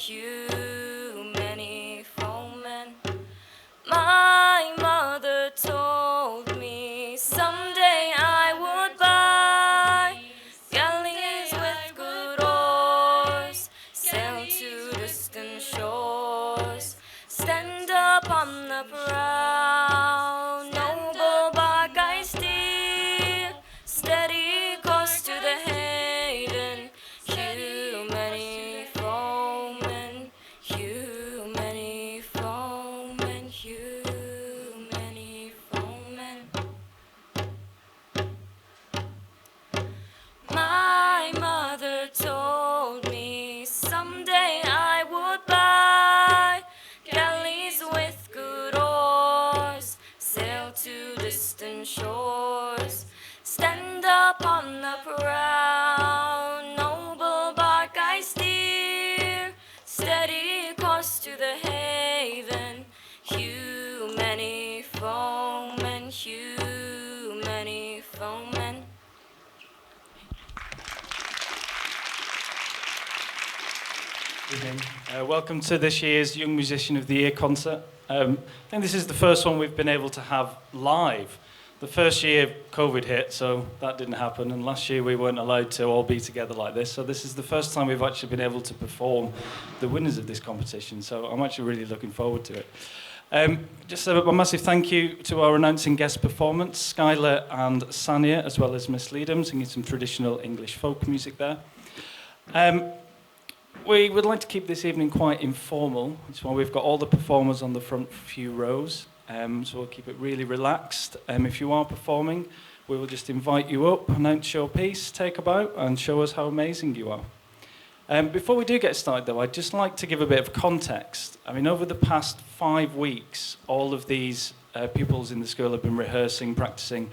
many foemen. My mother told me someday I would buy galleys with good oars, sail to distant shores, stand upon the prow, noble bark I steer, steady course to the haven. You many foemen, you many foemen, you many foemen. My mother told me someday I would buy galleys with good oars, sail to distant shores, stand upon the prow, noble bark I steer, steady course to the haven. You many foemen, you many foemen. Evening. Welcome to this year's Young Musician of the Year concert. I think this is the first one we've been able to have live. The first year COVID hit, so that didn't happen, and last year we weren't allowed to all be together like this, so this is the first time we've actually been able to perform the winners of this competition, so I'm actually really looking forward to it. Just a massive thank you to our announcing guest performance, Skylar and Sanya, as well as Miss Leadham, singing some traditional English folk music there. We would like to keep this evening quite informal, which is why we've got all the performers on the front few rows, so we'll keep it really relaxed. If you are performing, we will just invite you up, announce your piece, take a bow, and show us how amazing you are. Before we do get started, though, I'd just like to give a bit of context. I mean, over the past 5 weeks, all of these pupils in the school have been rehearsing, practicing,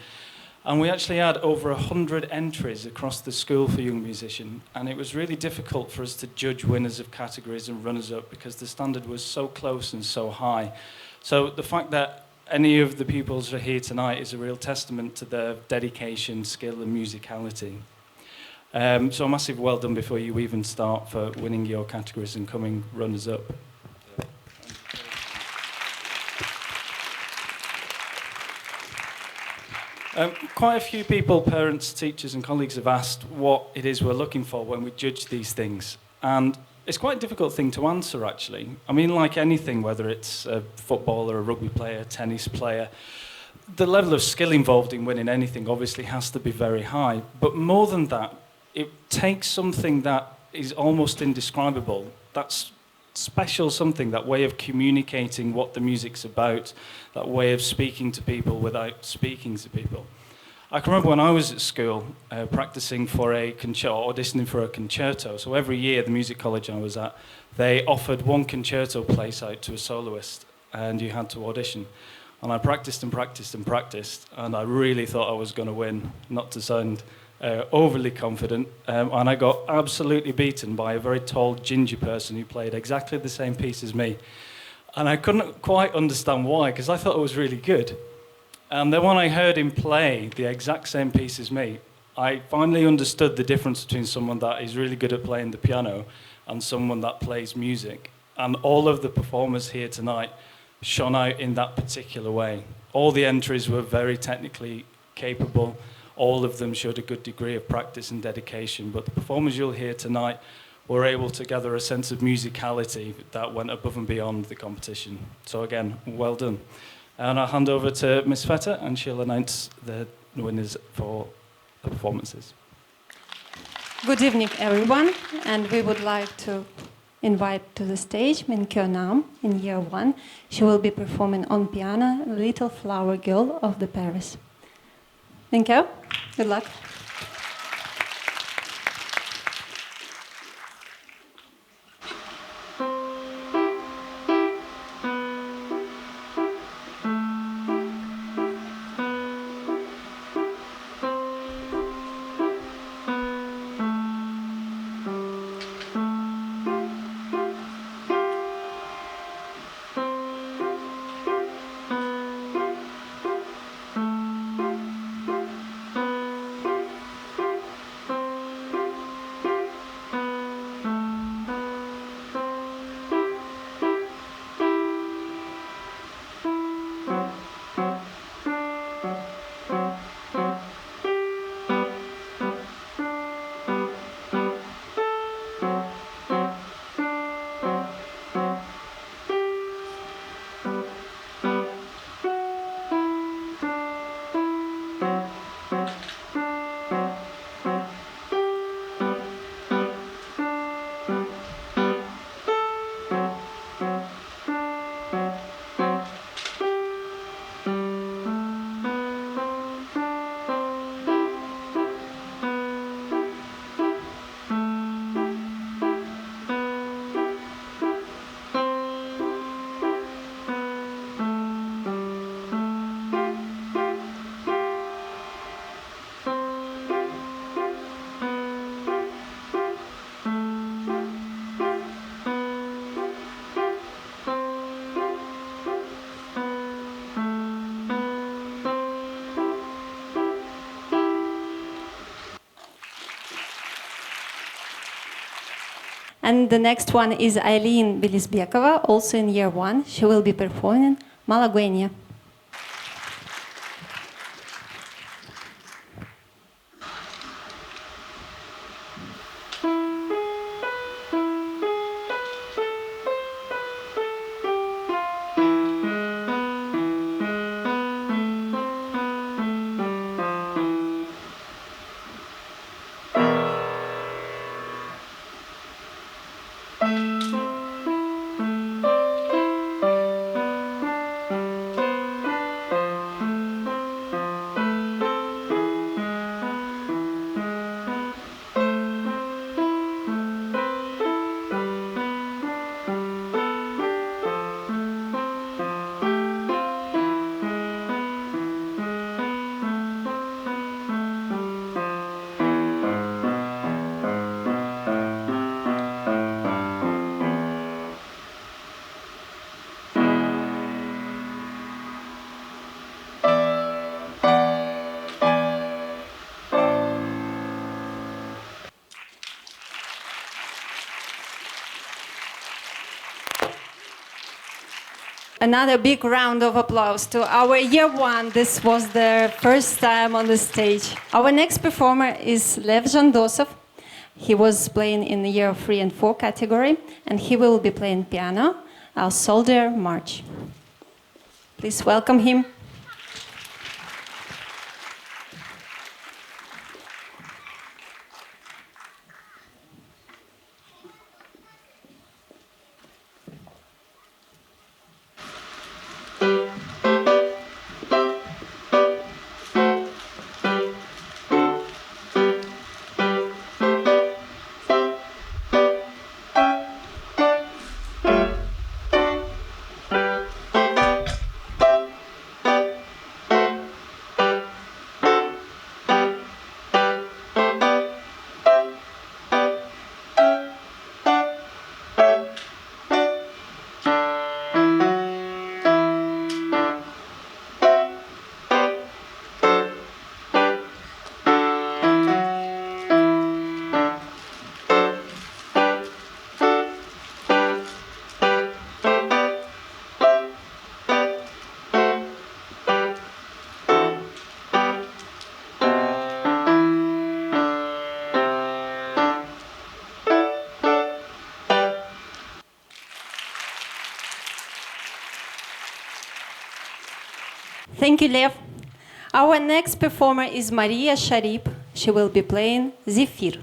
and we actually had over 100 entries across the school for Young Musician, and it was really difficult for us to judge winners of categories and runners-up because the standard was so close and so high. So the fact that any of the pupils are here tonight is a real testament to their dedication, skill and musicality. So a massive well done before you even start for winning your categories and coming runners-up. Quite a few people, parents, teachers and colleagues have asked what it is we're looking for when we judge these things. And it's quite a difficult thing to answer, actually. I mean, like anything, whether it's a footballer, a rugby player, a tennis player, the level of skill involved in winning anything obviously has to be very high. But more than that, it takes something that is almost indescribable. That's special something, that way of communicating what the music's about, that way of speaking to people without speaking to people. I can remember when I was at school practicing for a concerto, auditioning for a concerto. So every year, the music college I was at, they offered one concerto place out to a soloist, and you had to audition. And I practiced and practiced and practiced, and I really thought I was going to win, not to sound overly confident, and I got absolutely beaten by a very tall ginger person who played exactly the same piece as me. And I couldn't quite understand why, because I thought it was really good. And then when I heard him play the exact same piece as me, I finally understood the difference between someone that is really good at playing the piano and someone that plays music. And all of the performers here tonight shone out in that particular way. All the entries were very technically capable. All of them showed a good degree of practice and dedication, but the performers you'll hear tonight were able to gather a sense of musicality that went above and beyond the competition. So again, well done. And I'll hand over to Miss Feta, and she'll announce the winners for the performances. Good evening, everyone, and we would like to invite to the stage Min Kyo Nam in year 1. She will be performing on piano Little Flower Girl of the Paris. Thank you. Good luck. And the next one is Aileen Bilisbekova, also in year 1. She will be performing Malagueña. Another big round of applause to our year 1. This was their first time on the stage. Our next performer is Lev Jandosov. He was playing in the year 3 and 4 category, and he will be playing piano, our Soldier March. Please welcome him. Thank you, Lev. Our next performer is Maria Sharip. She will be playing Zephyr.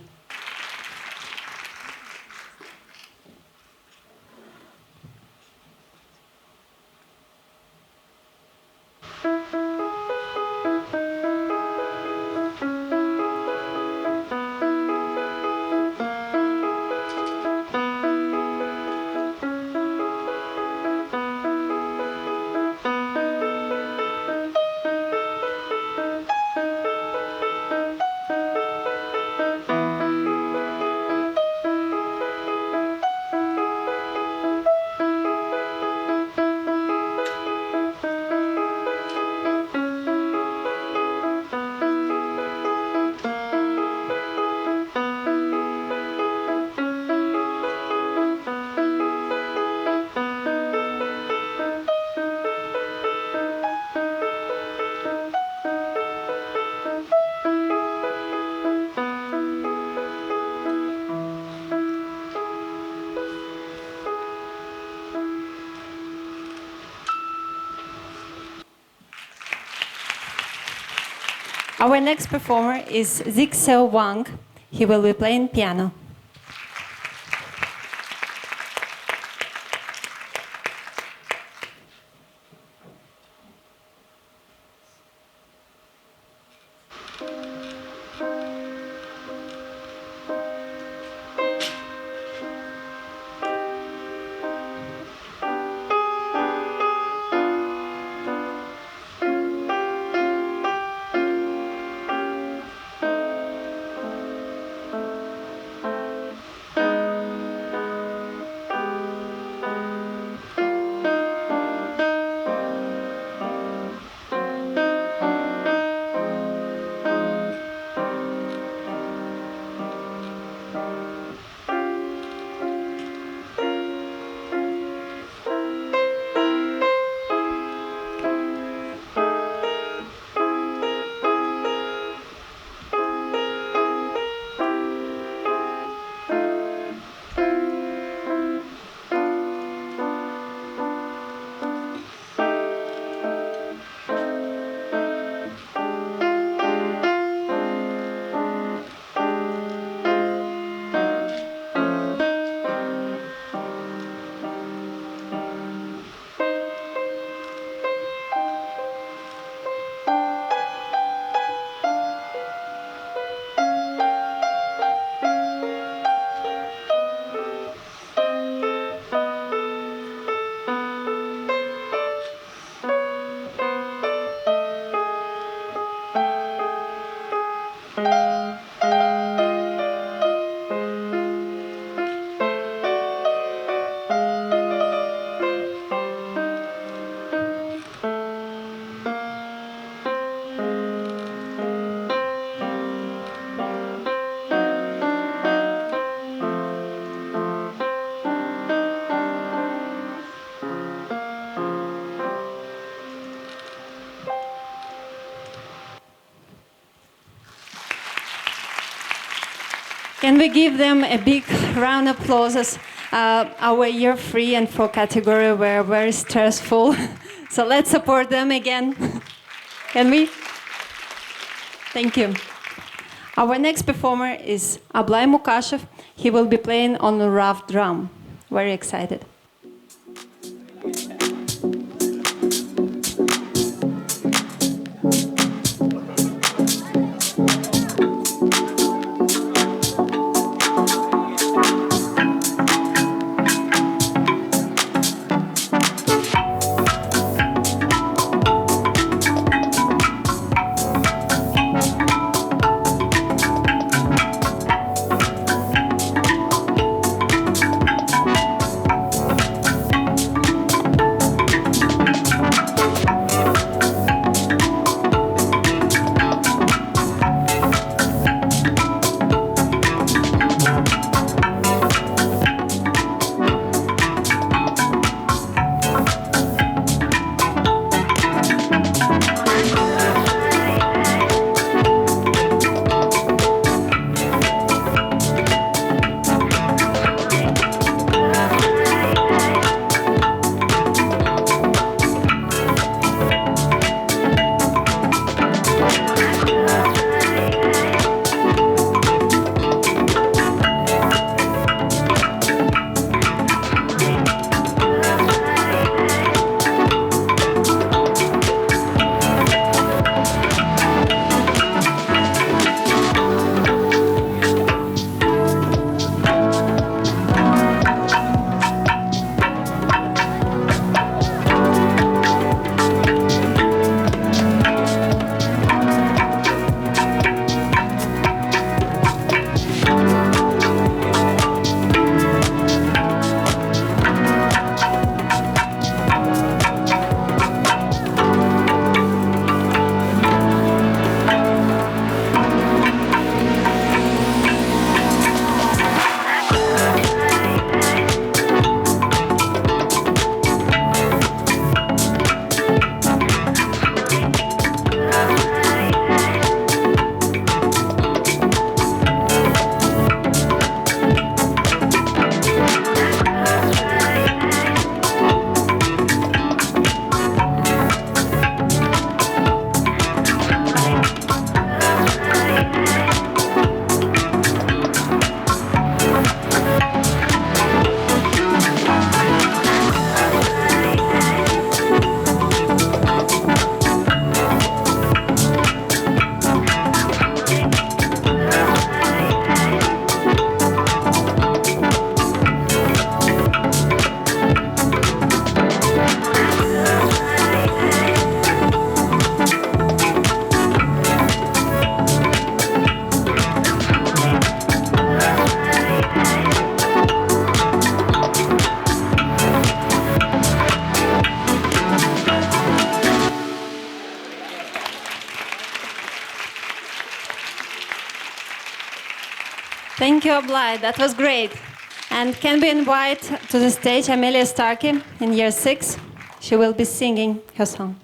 Our next performer is Zik Seo Wang. He will be playing piano. Can we give them a big round of applause? Our year 3 and 4 category were very stressful. So let's support them again. Can we? Thank you. Our next performer is Ablay Mukashev. He will be playing on the rough drum. Very excited. Thank you, Ablai. That was great. And can we invite to the stage Amelia Starkey in year 6? She will be singing her song.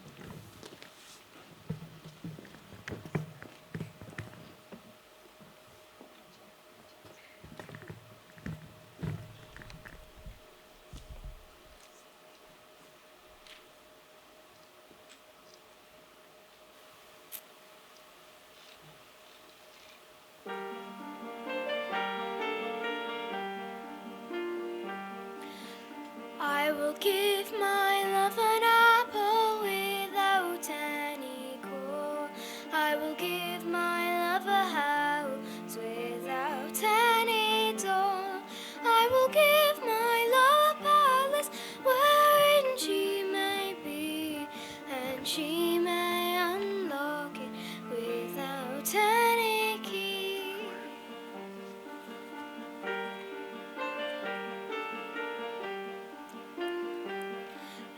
I will give my love an apple without any core. I will give my love a house without any door. I will give my love a palace wherein she may be, and she may unlock it without any key.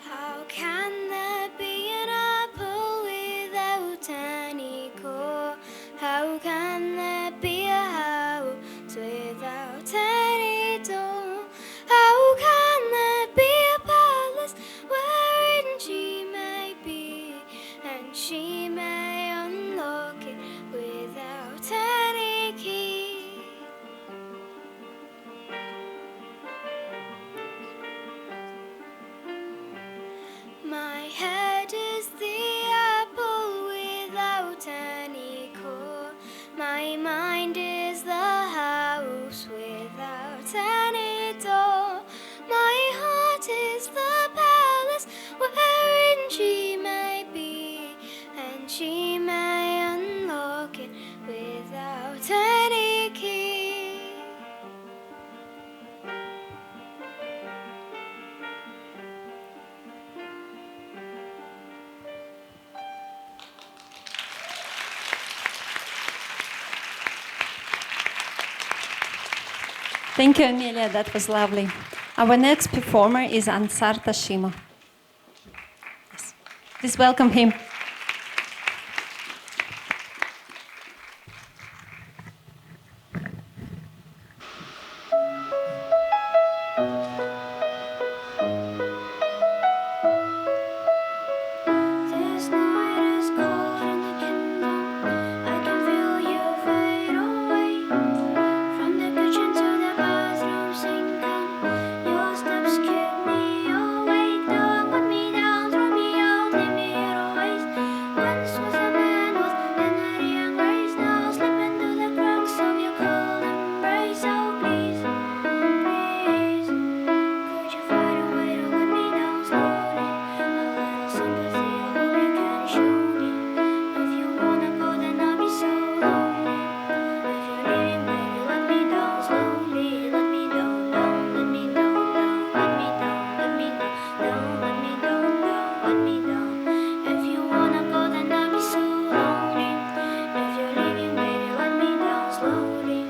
How can there be an apple without any core? How can there be a house without any door? How can there be a palace wherein she may be, and she may unlock it without any key? My head is the apple without any core. My mind is the house without any door. My heart is the palace wherein she may be, and she may unlock it without any key. Thank you, Amelia. That was lovely. Our next performer is Ansar Tashima. Yes. Please welcome him. This night is cold in the kingdom. I can feel you fade away. From the kitchen to the bathroom sinking, your steps keep me awake. Don't put me down, throw me out, leave me here to waste. Once was a man with dignity and grace. Now slipping through the cracks of your cold embrace. Oh please, please, could you find a way to let me down slowly? A little sympathy, I hope you can show me. If you wanna go, then I'll be so lonely. If you're leaving, baby, let me down slowly. Let me down, down, let me down, down, let me down, let me down, down, let me down, down, let me down. If you wanna go, then I'll be so lonely. If you're leaving, baby, let me down slowly.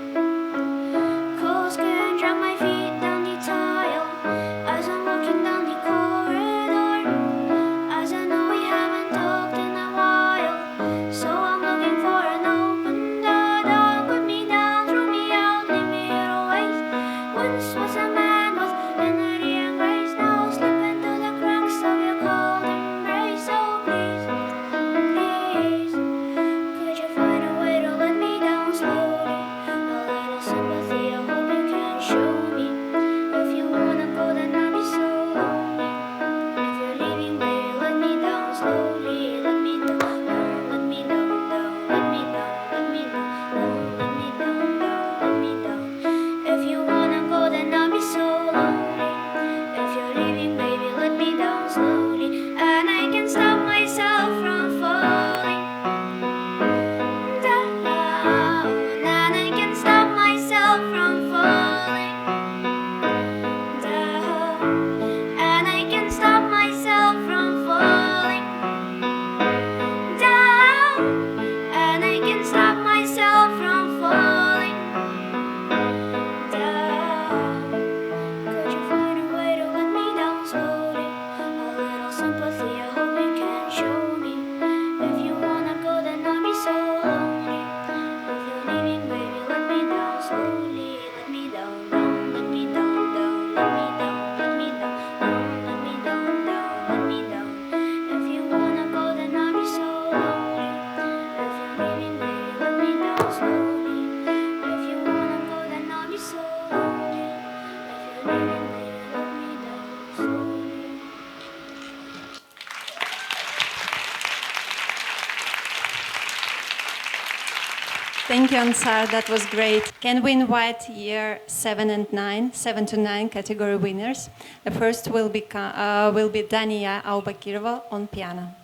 Cold skin drag my feet down the tile as I'm walking down the corridor. As I know we haven't talked in a while, so I'm looking for an open door. Don't put me down, throw me out, leave me here to waste. Once was a man with dignity and grace. Now slipping through the cracks of your cold embrace. Oh please, please, could you find a way to let me down slowly? A little sympathy, I hope you can show me. If you wanna go, then I'll be so lonely. If you're leaving, baby, let me down slowly. Let me down, down, let me down, down, let me down, let me down, down, let me down, down, let me down. If you wanna go, then I'll be so Thank you, Ansar. That was great. Can we invite year 7 and 9, 7 to 9 category winners? The first will be Dania Aubakirova on piano.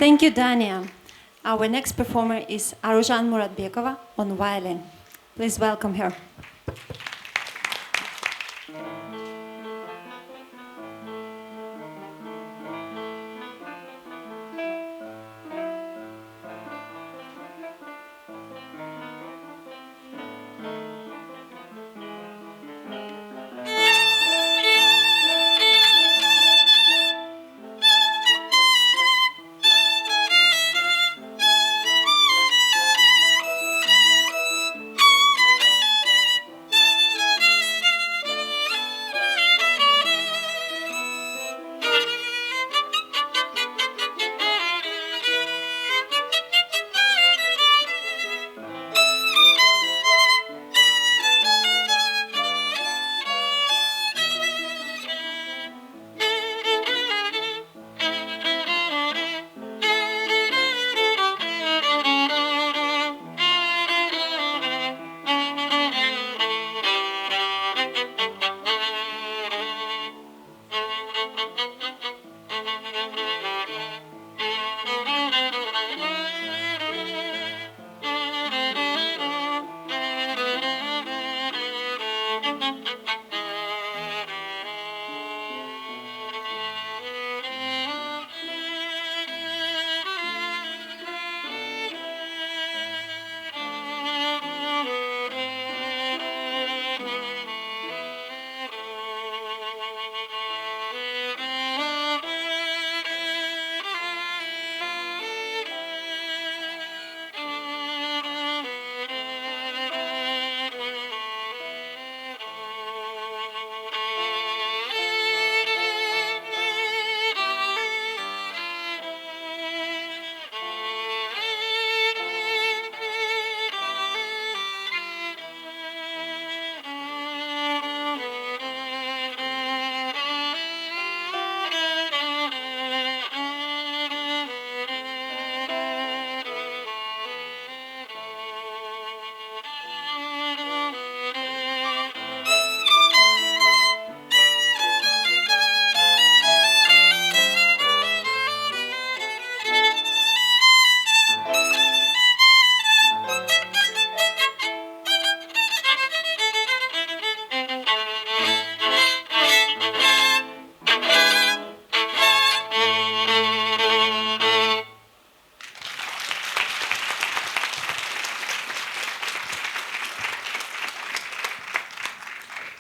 Thank you, Dania. Our next performer is Arujan Muratbekova on violin. Please welcome her.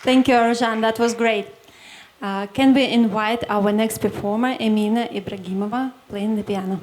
Thank you, Arjan. That was great. Can we invite our next performer, Emina Ibragimova, playing the piano?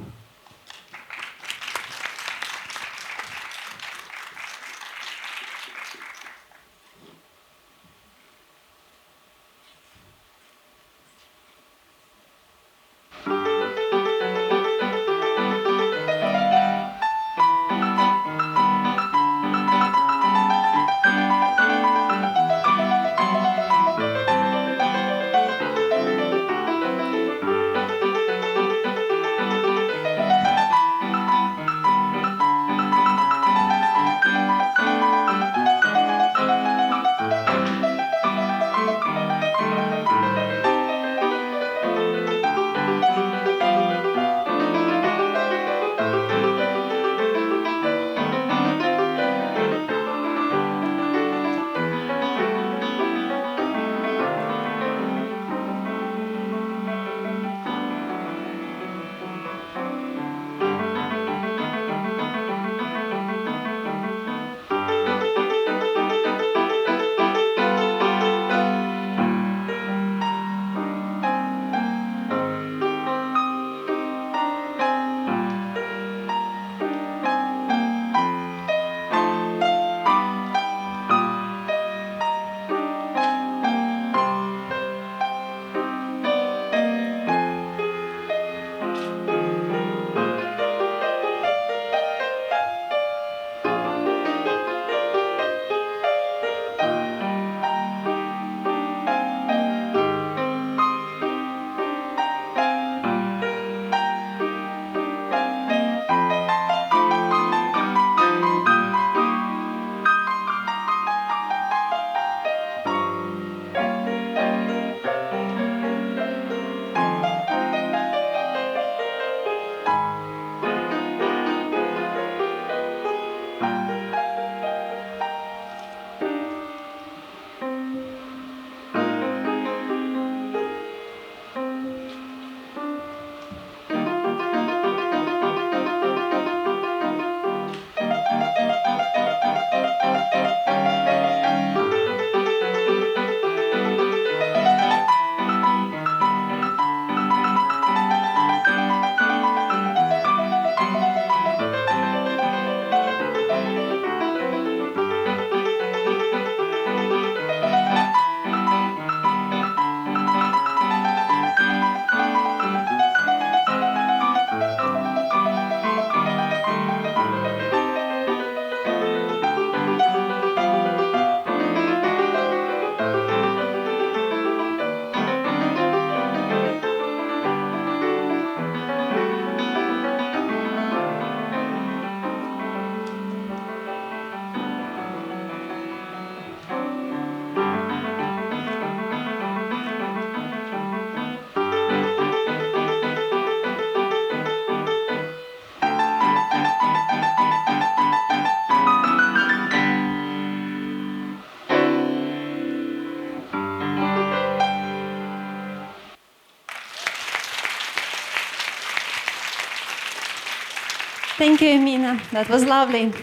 Thank you, Emina. That was lovely.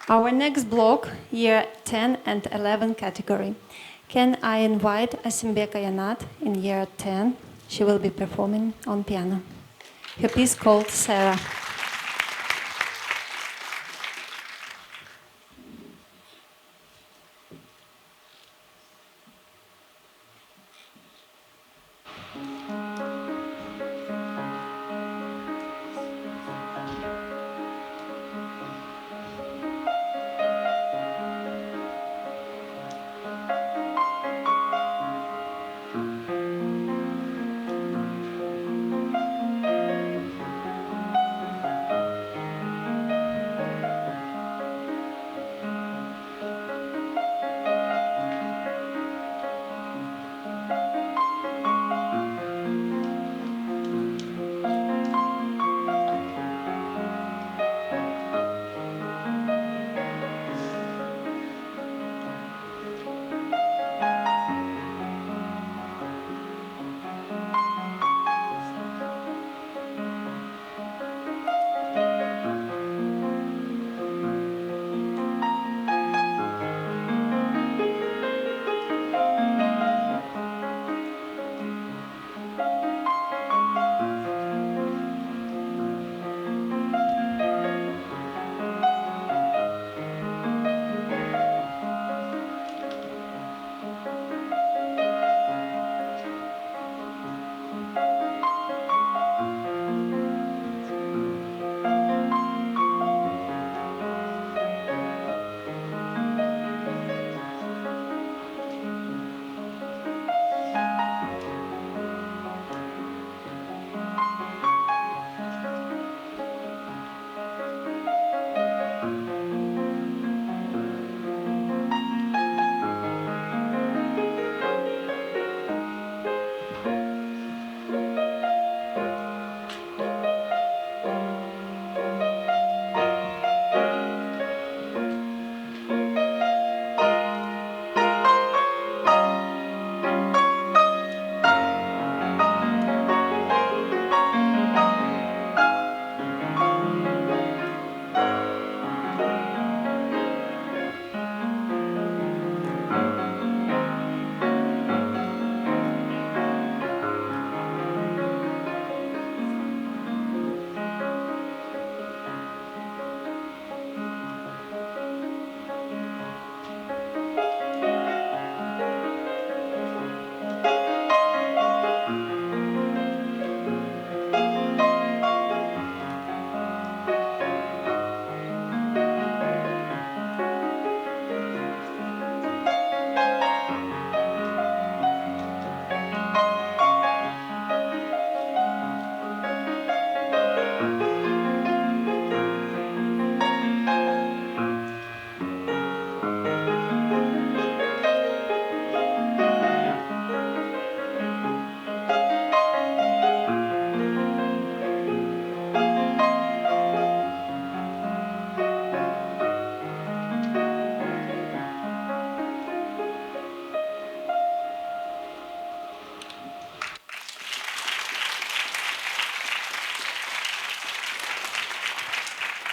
Our next block, year 10 and 11 category. Can I invite Asimbeka Yanat in year 10? She will be performing on piano. Her piece called Sarah.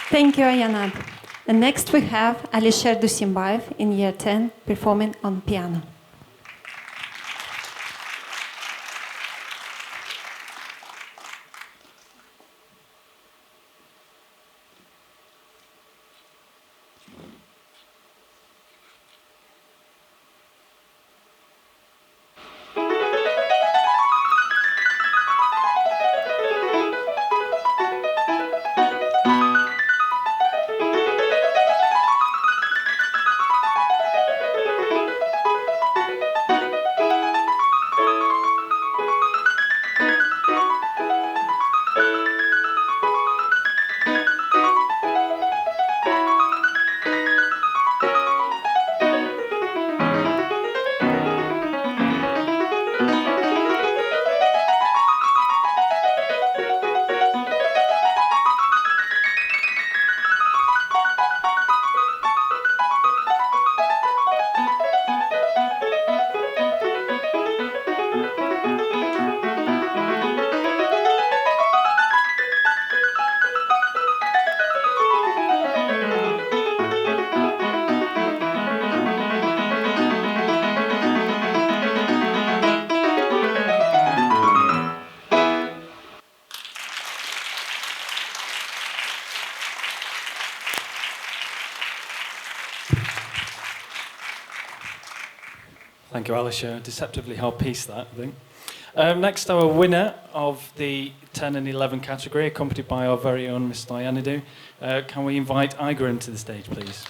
Thank you, Ayanat. And next we have Alisher Dusimbayev in year 10 performing on piano. Thank you, Alisher. Deceptively hard piece, that, I think. Next, our winner of the 10 and 11 category, accompanied by our very own Mr. Yanidou. Can we invite Iger into the stage, please?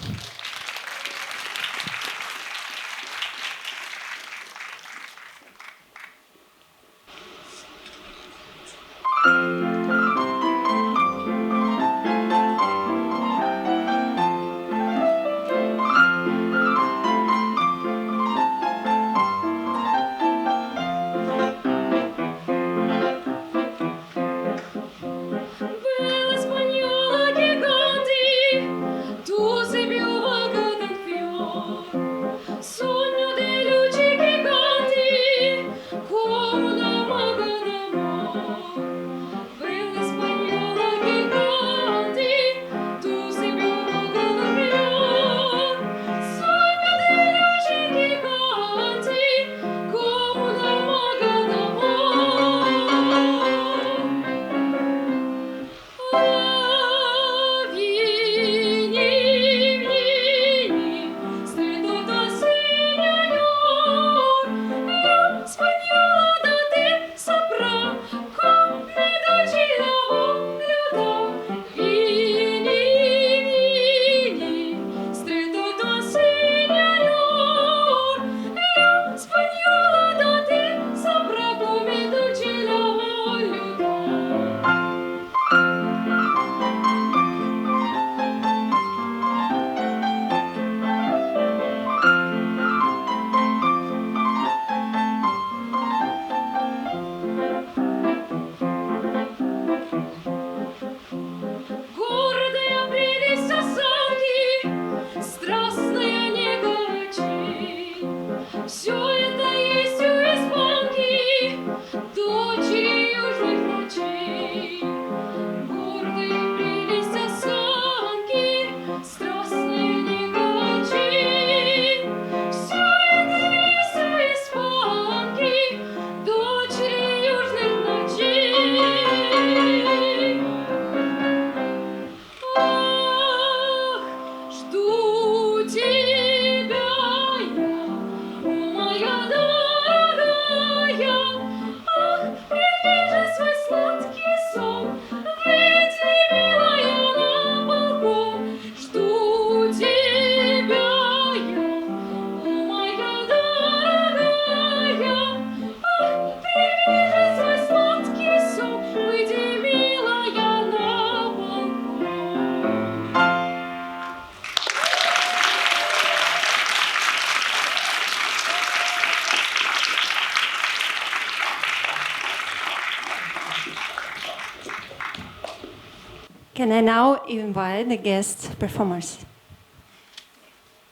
Can I now invite the guest performers?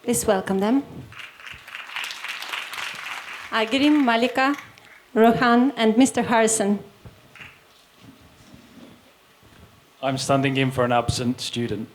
Please welcome them. Agrim, Malika, Rohan, and Mr. Harrison. I'm standing in for an absent student.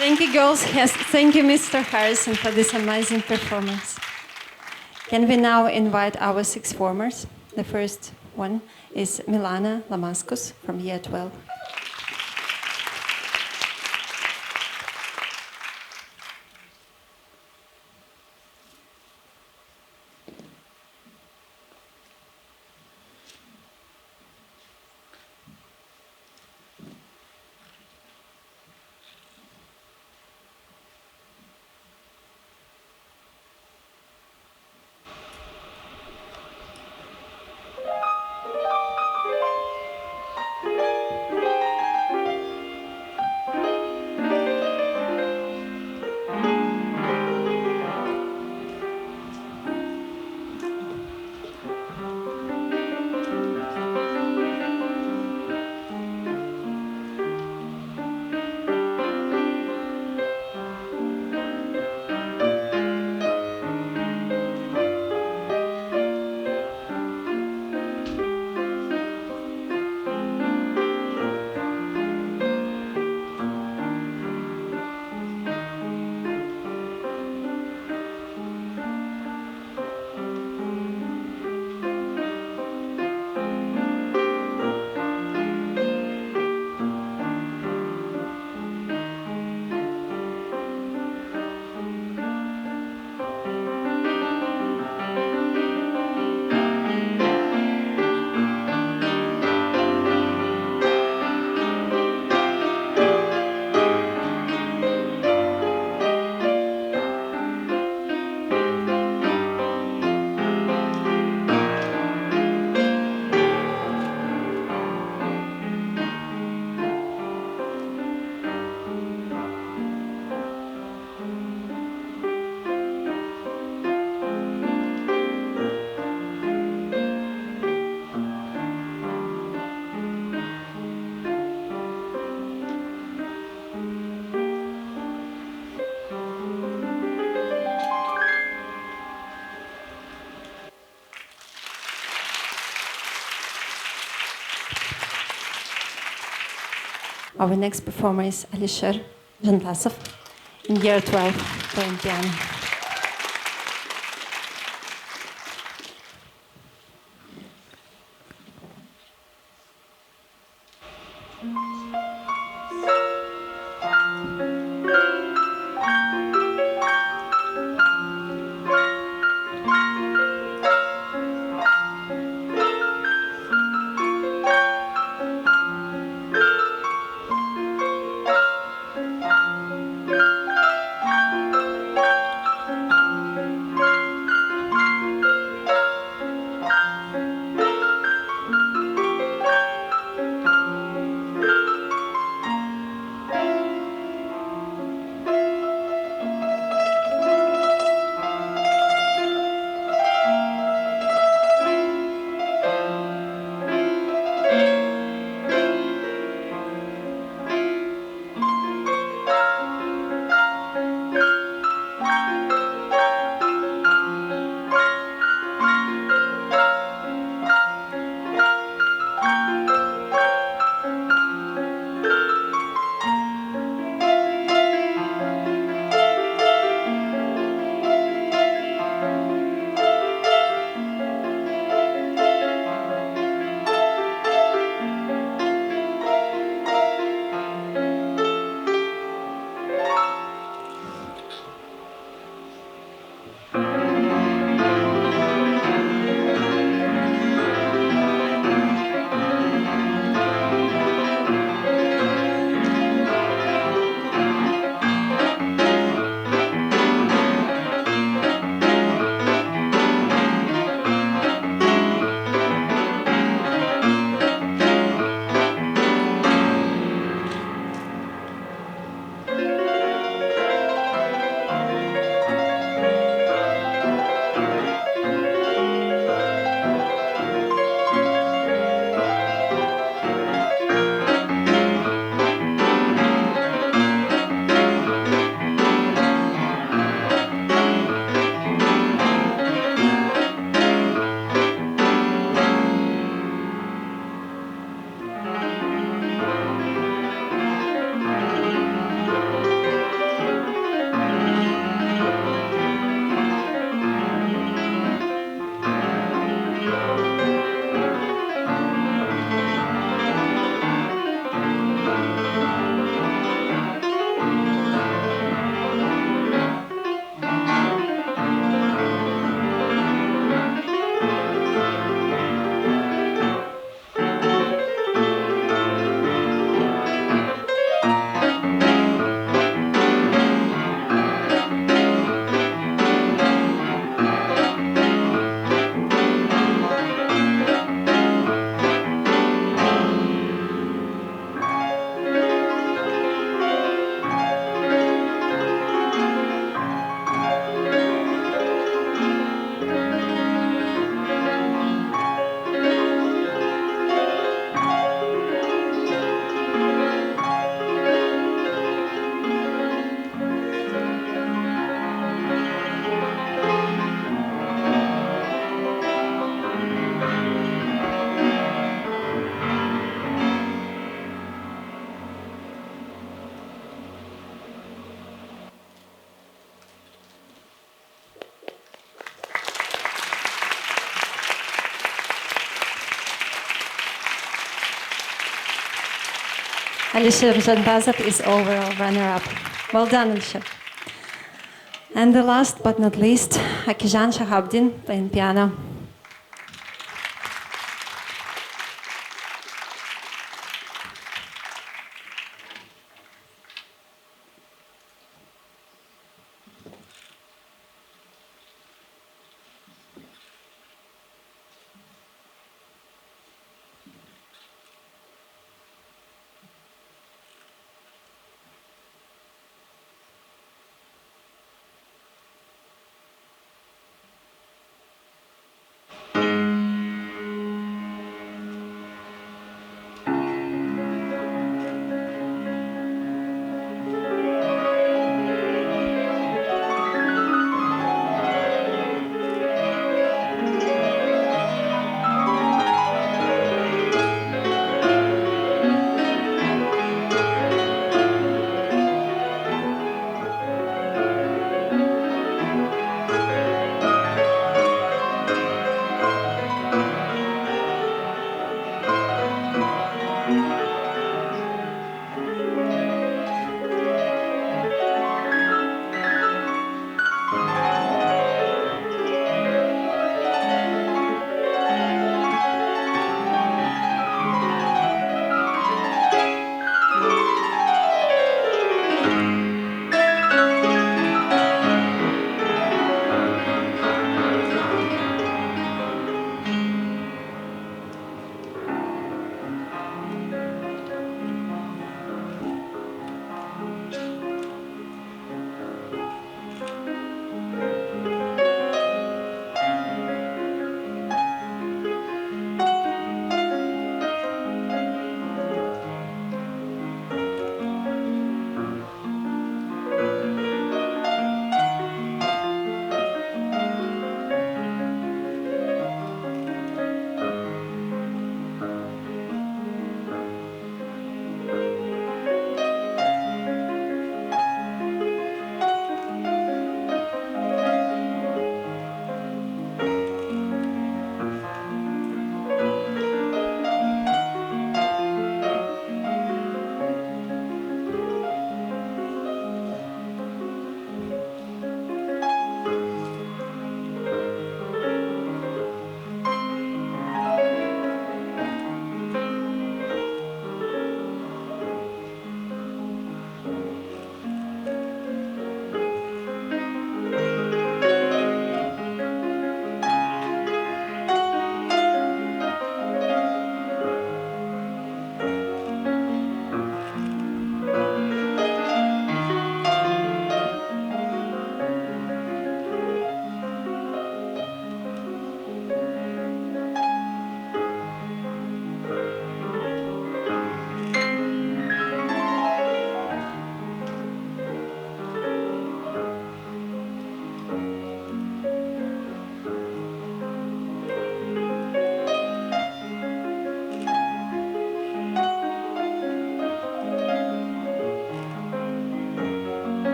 Thank you, girls. Yes, thank you, Mr. Harrison, for this amazing performance. Can we now invite our sixth formers? The first one is Milana Lamascus from year 12. Our next performer is Alisher Jantasov in year 12 playing piano. Alisher Jantasov is overall runner-up. Well done, Alisher. And the last but not least, Akijan Shahabdin playing piano.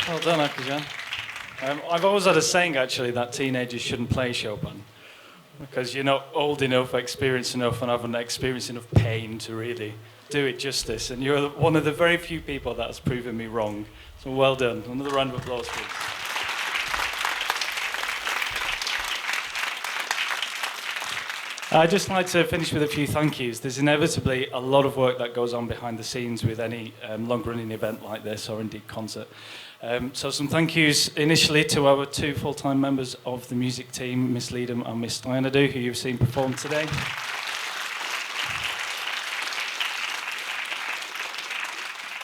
Well done, Akajan. I've always had a saying, actually, that teenagers shouldn't play Chopin because you're not old enough, experienced enough, and haven't experienced enough pain to really do it justice. And you're one of the very few people that has proven me wrong. So well done. Another round of applause, please. I'd just like to finish with a few thank yous. There's inevitably a lot of work that goes on behind the scenes with any long-running event like this, or indeed concert. So some thank yous initially to our 2 full-time members of the music team, Miss Leadham and Miss Dianadu, who you've seen perform today.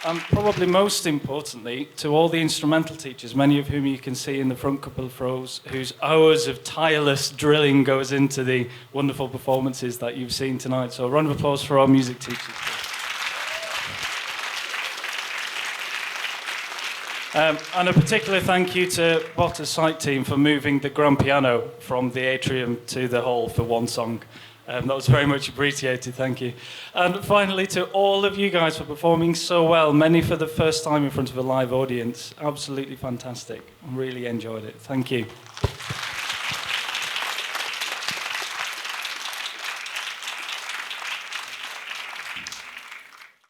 And probably most importantly, to all the instrumental teachers, many of whom you can see in the front couple of rows, whose hours of tireless drilling goes into the wonderful performances that you've seen tonight. So a round of applause for our music teachers. And a particular thank you to Botta's site team for moving the grand piano from the atrium to the hall for one song. That was very much appreciated, thank you. And finally, to all of you guys for performing so well, many for the first time in front of a live audience. Absolutely fantastic. I really enjoyed it. Thank you.